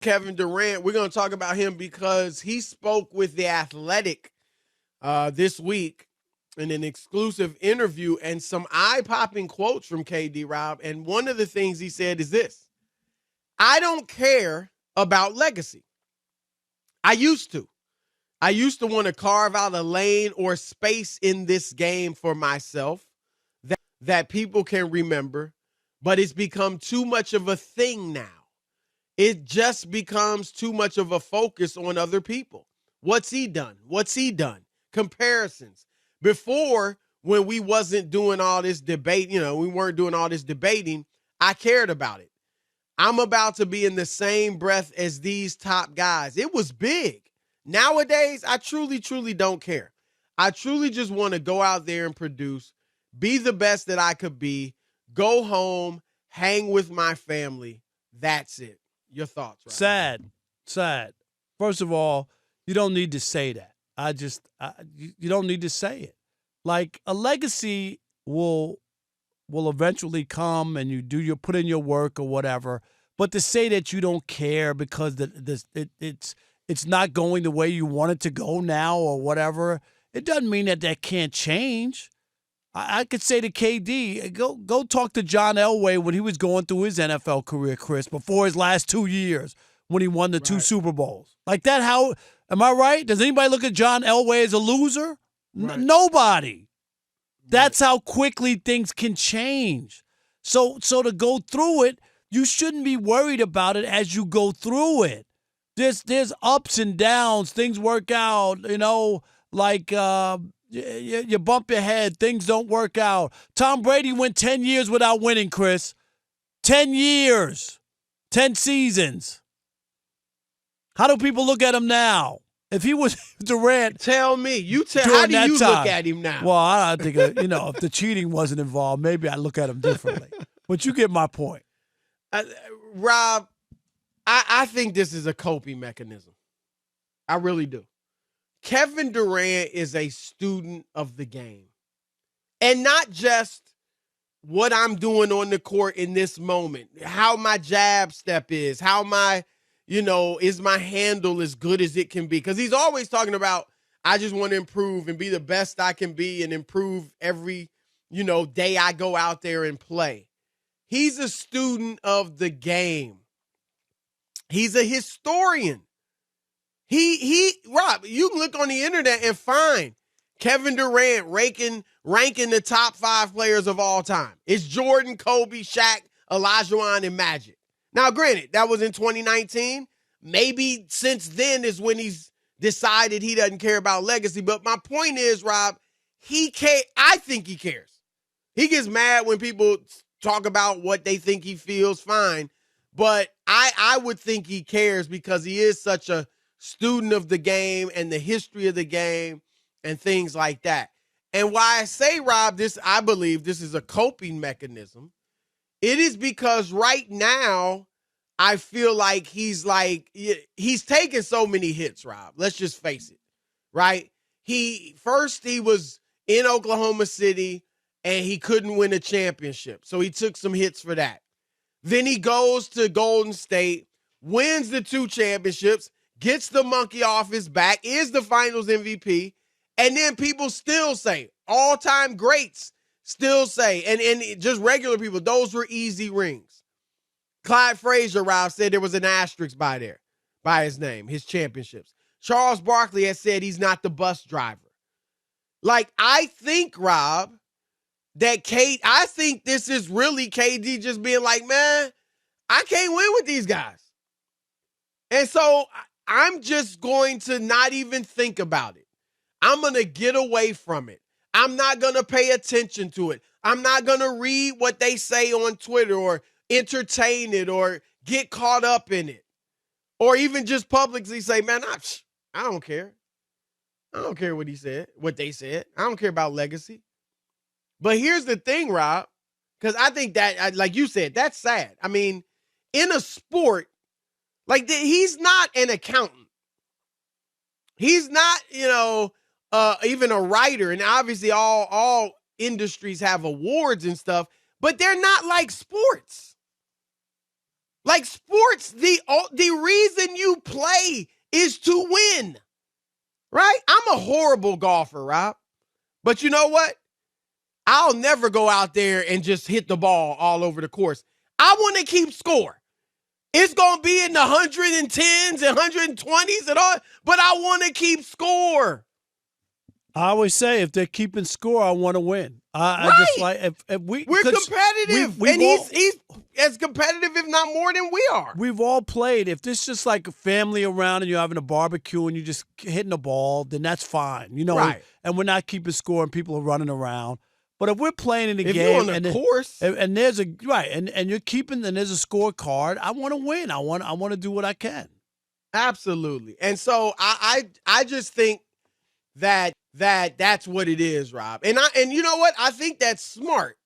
Kevin Durant. We're going to talk about him because he spoke with The Athletic this week in an exclusive interview and some eye-popping quotes from KD, Rob. And one of the things he said is this: I don't care about legacy. I used to. I used to want to carve out a lane or space in this game for myself that people can remember, but it's become too much of a thing now. It just becomes too much of a focus on other people. What's he done? What's he done? Comparisons. Before, when we wasn't doing all this debate, we weren't doing all this debating, I cared about it. I'm about to be in the same breath as these top guys. It was big. Nowadays, I truly, truly don't care. I truly just want to go out there and produce, be the best that I could be, go home, hang with my family. That's it. Your thoughts, right? Sad. First of all, you don't need to say that. You don't need to say it. Like, a legacy will eventually come, and you put in your work or whatever. But to say that you don't care because it's not going the way you want it to go now or whatever, it doesn't mean that can't change. I could say to KD, go talk to John Elway when he was going through his NFL career, Chris, before his last 2 years when he won the two Super Bowls. Like that, am I right? Does anybody look at John Elway as a loser? Right. Nobody. That's how quickly things can change. So to go through it, you shouldn't be worried about it as you go through it. There's ups and downs. Things work out, like you bump your head. Things don't work out. Tom Brady went 10 years without winning, Chris. 10 years. 10 seasons. How do people look at him now? If he was Durant. Tell me. How do you look at him now? Well, I think, if the cheating wasn't involved, maybe I look at him differently. But you get my point. Rob, I think this is a coping mechanism. I really do. Kevin Durant is a student of the game. And not just what I'm doing on the court in this moment, how my jab step is, how my, is my handle as good as it can be? Because he's always talking about, I just want to improve and be the best I can be and improve every, day I go out there and play. He's a student of the game. He's a historian. Rob, you can look on the internet and find Kevin Durant ranking the top 5 players of all time. It's Jordan, Kobe, Shaq, Olajuwon, and Magic. Now, granted, that was in 2019. Maybe since then is when he's decided he doesn't care about legacy. But my point is, Rob, I think he cares. He gets mad when people talk about what they think he feels, fine. But I would think he cares because he is such a student of the game and the history of the game and things like that. And why I say, Rob, I believe this is a coping mechanism. It is because right now I feel like he's taken so many hits, Rob. Let's just face it, right? He was in Oklahoma City and he couldn't win a championship. So he took some hits for that. Then he goes to Golden State, wins the 2 championships, gets the monkey off his back, is the finals MVP, and then people still say, all-time greats still say, and just regular people, those were easy rings. Clyde Frazier, Rob, said there was an asterisk by his name, his championships. Charles Barkley has said he's not the bus driver. Like, I think, Rob, I think this is really KD just being like, man, I can't win with these guys. And so I'm just going to not even think about it. I'm going to get away from it. I'm not going to pay attention to it. I'm not going to read what they say on Twitter or entertain it or get caught up in it. Or even just publicly say, man, I don't care. I don't care what they said. I don't care about legacy. But here's the thing, Rob, because I think that, like you said, that's sad. I mean, in a sport, he's not an accountant. He's not, even a writer. And obviously all industries have awards and stuff, but they're not like sports. Like sports, the reason you play is to win, right? I'm a horrible golfer, Rob. But you know what? I'll never go out there and just hit the ball all over the course. I want to keep score. It's going to be in the 110s and 120s and all, but I want to keep score. I always say if they're keeping score, I want to win. I just like if we're competitive, and he's as competitive, if not more, than we are. We've all played. If this just like a family around and you're having a barbecue and you're just hitting the ball, then that's fine, Right. And we're not keeping score and people are running around. But if we're playing in a if game you're on a course, and there's a and you're keeping and there's a scorecard, I want to win. I want to do what I can. Absolutely. And so I just think that's what it is, Rob. And you know what? I think that's smart.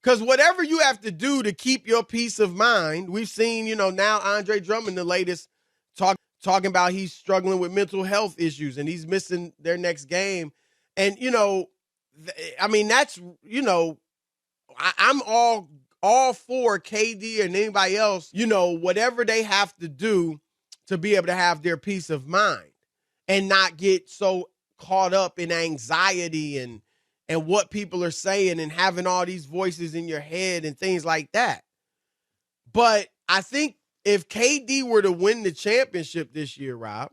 Because whatever you have to do to keep your peace of mind, we've seen, now Andre Drummond, the latest, talking about he's struggling with mental health issues and he's missing their next game. And, that's, I'm all for KD and anybody else, whatever they have to do to be able to have their peace of mind and not get so caught up in anxiety and what people are saying and having all these voices in your head and things like that. But I think if KD were to win the championship this year, Rob,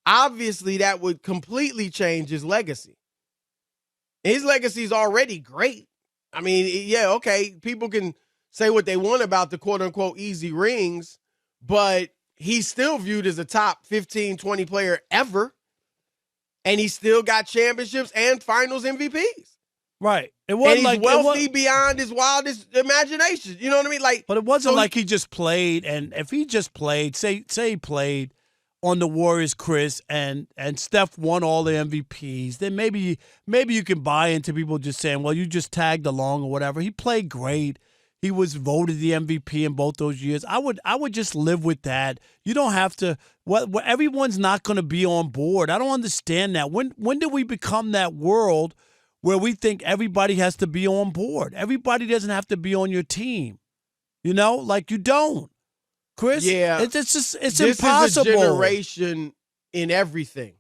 obviously that would completely change his legacy. His legacy is already great. I mean, yeah, okay, people can say what they want about the quote-unquote easy rings, but he's still viewed as a top 15, 20 player ever. And he still got championships and finals MVPs. Right. It wasn't and he's wealthy beyond his wildest imagination. You know what I mean? But it wasn't like he just played. And if he just played, say he played on the Warriors, Chris, and Steph won all the MVPs, then maybe you can buy into people just saying, well, you just tagged along or whatever. He played great. He was voted the MVP in both those years. I would just live with that. You don't have to. Everyone's not going to be on board. I don't understand that. When did we become that world where we think everybody has to be on board? Everybody doesn't have to be on your team. Like you don't, Chris. Yeah, it's impossible. This is a generation in everything,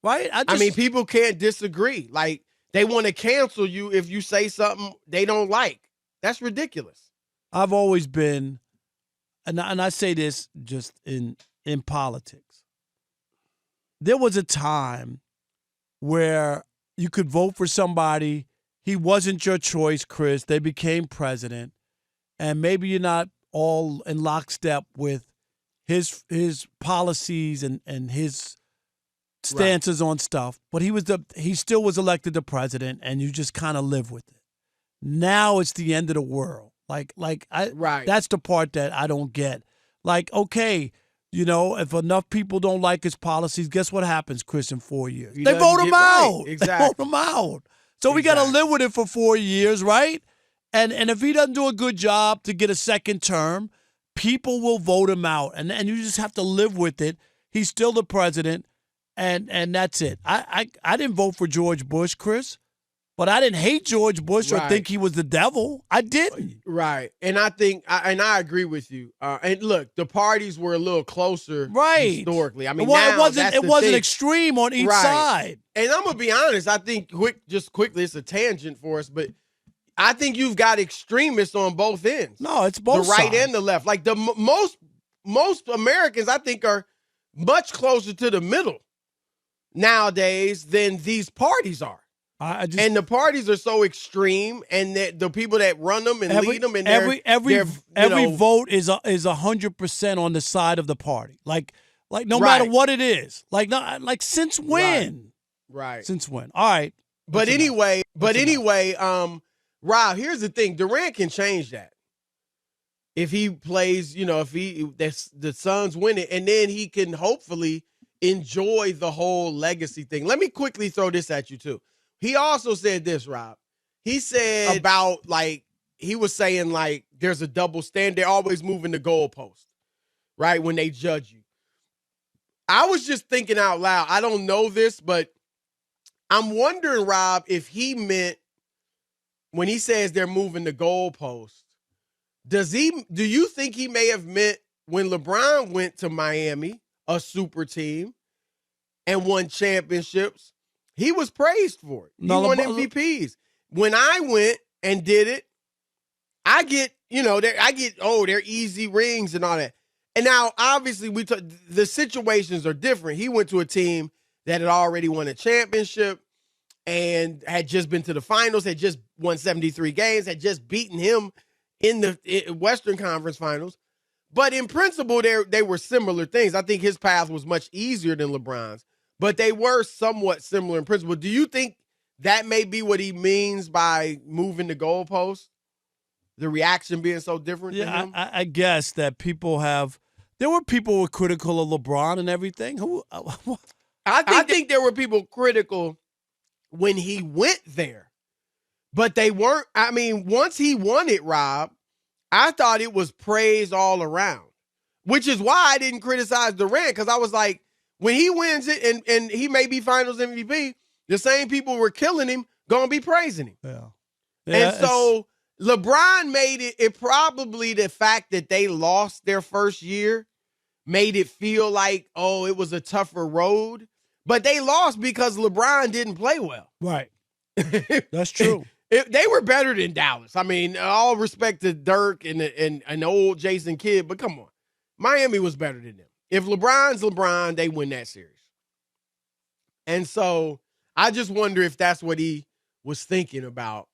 right? I mean, people can't disagree. Like they want to cancel you if you say something they don't like. That's ridiculous. I've always been, and I say this just in politics. There was a time where you could vote for somebody. He wasn't your choice, Chris. They became president. And maybe you're not all in lockstep with his policies and his stances on stuff. But he still was elected the president, and you just kind of live with it. Now it's the end of the world. That's the part that I don't get. Like, okay, if enough people don't like his policies, guess what happens, Chris, in 4 years? They vote him out. Exactly. They vote him out. So we got to live with it for 4 years, right? And if he doesn't do a good job to get a second term, people will vote him out. And you just have to live with it. He's still the president, and that's it. I didn't vote for George Bush, Chris. But I didn't hate George Bush or think he was the devil. I didn't. Right. And I think, I agree with you. And look, the parties were a little closer historically. I mean, it wasn't extreme on each side. And I'm going to be honest, I think, just quickly, it's a tangent for us, but I think you've got extremists on both ends. No, it's both sides. The right sides. and the left. Like most Americans, I think, are much closer to the middle nowadays than these parties are. And the parties are so extreme, and the people that run them and lead them, and every vote is 100% on the side of the party. Like no matter what it is. Like since when? Right. Since when? All right. But anyway, Rob, here's the thing: Durant can change that if he plays. If the Suns win it, and then he can hopefully enjoy the whole legacy thing. Let me quickly throw this at you too. He also said this, Rob. He said about, he was saying, there's a double standard. They're always moving the goalpost, right, when they judge you. I was just thinking out loud. I don't know this, but I'm wondering, Rob, if he meant when he says they're moving the goalpost, Do you think he may have meant when LeBron went to Miami, a super team, and won championships, he was praised for it. He won MVPs. When I went and did it, I get, they're easy rings and all that. And now, obviously, the situations are different. He went to a team that had already won a championship and had just been to the finals, had just won 73 games, had just beaten him in the Western Conference Finals. But in principle, they were similar things. I think his path was much easier than LeBron's, but they were somewhat similar in principle. Do you think that may be what he means by moving the goalpost? The reaction being so different to him? I guess that there were people who were critical of LeBron and everything. I think there were people critical when he went there, but they weren't. I mean, once he won it, Rob, I thought it was praise all around, which is why I didn't criticize Durant, because I was like, when he wins it and he may be finals MVP, the same people who were killing him going to be praising him. Yeah. And so LeBron made it probably the fact that they lost their first year made it feel like, oh, it was a tougher road. But they lost because LeBron didn't play well. Right. That's true. They were better than Dallas. I mean, all respect to Dirk and the old Jason Kidd, but come on. Miami was better than them. If LeBron's LeBron, they win that series. And so I just wonder if that's what he was thinking about.